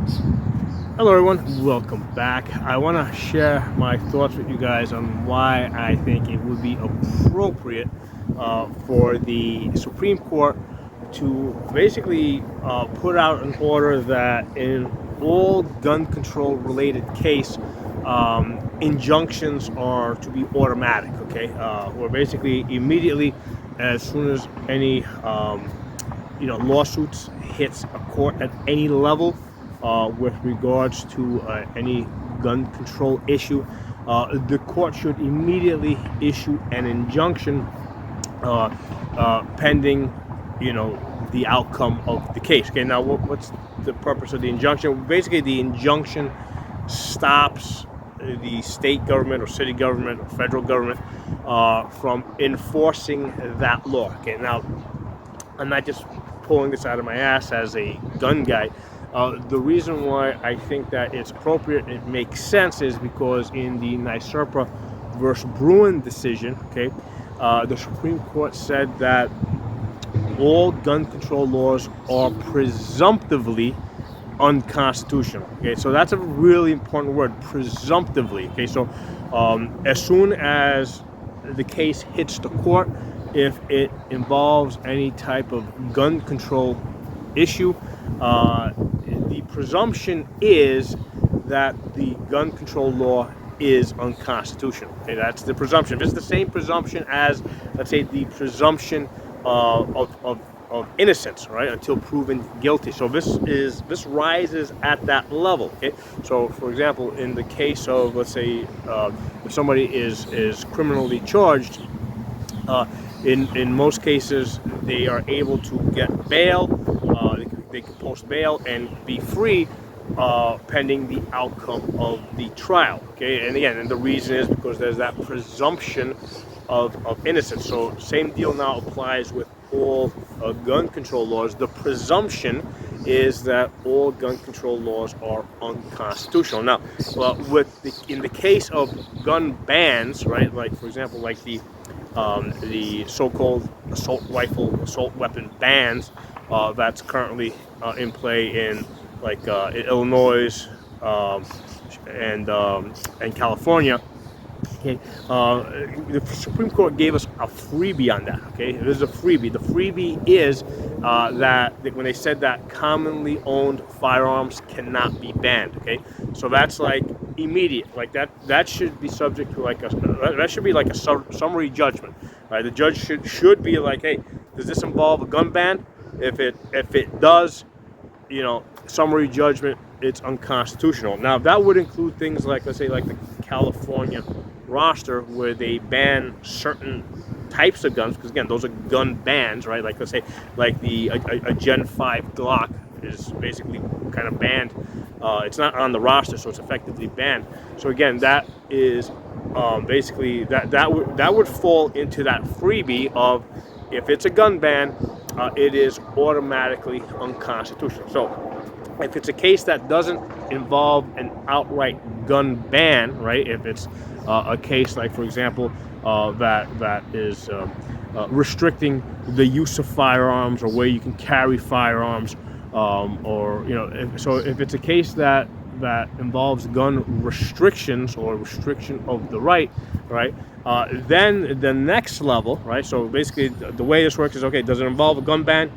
Hello everyone, welcome back. I want to share my thoughts with you guys on why I think it would be appropriate for the Supreme Court to basically put out an order that in all gun control related case, injunctions are to be automatic, okay? Or basically immediately as soon as any lawsuits hits a court at any level with regards to any gun control issue, the court should immediately issue an injunction pending, the outcome of the case. Okay, now what's the purpose of the injunction? Basically, the injunction stops the state government or city government or federal government from enforcing that law. Okay, now I'm not just pulling this out of my ass as a gun guy. The reason why I think that it's appropriate and it makes sense is because in the NYSERPA versus Bruin decision, okay, the Supreme Court said that all gun control laws are presumptively unconstitutional. Okay, so that's a really important word, presumptively. Okay, so as soon as the case hits the court, if it involves any type of gun control issue, the presumption is that the gun control law is unconstitutional. Okay, that's the presumption. It's the same presumption as, let's say, the presumption of innocence, right, until proven guilty. So this rises at that level. Okay, so for example, in the case of, let's say, if somebody is criminally charged, in most cases they are able to get bail. They can post bail and be free pending the outcome of the trial. Okay, and again, and the reason is because there's that presumption of innocence. So same deal now applies with all gun control laws. The presumption is that all gun control laws are unconstitutional. Now, in the case of gun bans, right? Like for example, like the so-called assault rifle, assault weapon bans that's currently in play in Illinois and California. Okay, the Supreme Court gave us a freebie on that. Okay, it is a freebie. The freebie is that when they said that commonly owned firearms cannot be banned. Okay, so that's like immediate. Like that should be subject to that should be like a summary judgment. Right, the judge should be like, hey, does this involve a gun ban? If it does, summary judgment, it's unconstitutional. Now that would include things like, let's say, like the California roster, where they ban certain types of guns, because again, those are gun bans, right? Like let's say, like a Gen 5 Glock is basically kind of banned. It's not on the roster, so it's effectively banned. So again, that is basically that would fall into that freebie of, if it's a gun ban, it is automatically unconstitutional. So if it's a case that doesn't involve an outright gun ban, right? If it's a case like, for example, that is restricting the use of firearms or where you can carry firearms, or if it's a case that involves gun restrictions or restriction of the right, then the next level, right? So basically, the way this works is, okay, does it involve a gun ban?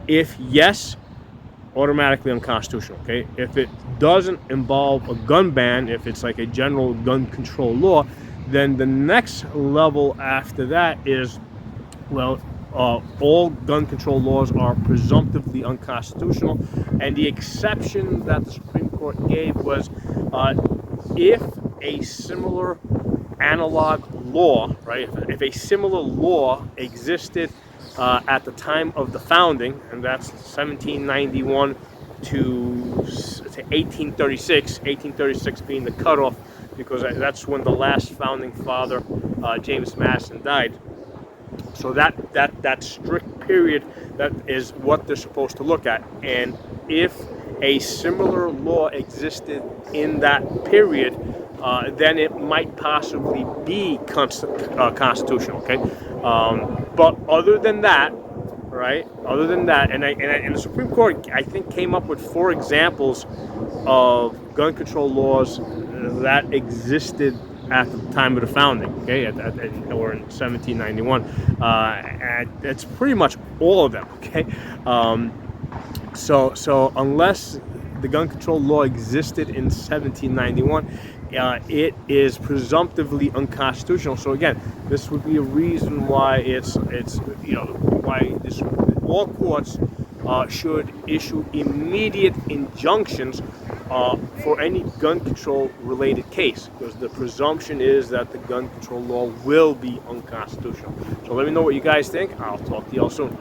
If yes, automatically unconstitutional. Okay, if it doesn't involve a gun ban, if it's like a general gun control law, then the next level after that is, all gun control laws are presumptively unconstitutional, and the exception that the Supreme Court gave was if a similar analog law, right? If a similar law existed at the time of the founding, and that's 1791 to 1836, 1836 being the cutoff, because that's when the last founding father, James Madison, died. So that strict period, that is what they're supposed to look at. And if a similar law existed in that period, then it might possibly be constitutional. Okay, but other than that, right? Other than that, and the Supreme Court, I think, came up with 4 examples of gun control laws that existed at the time of the founding, okay, or in 1791. And it's pretty much all of them, okay. So unless the gun control law existed in 1791, it is presumptively unconstitutional. So again, this would be a reason why it's why all courts should issue immediate injunctions for any gun control related case, because the presumption is that the gun control law will be unconstitutional. So let me know what you guys think. I'll talk to you all soon.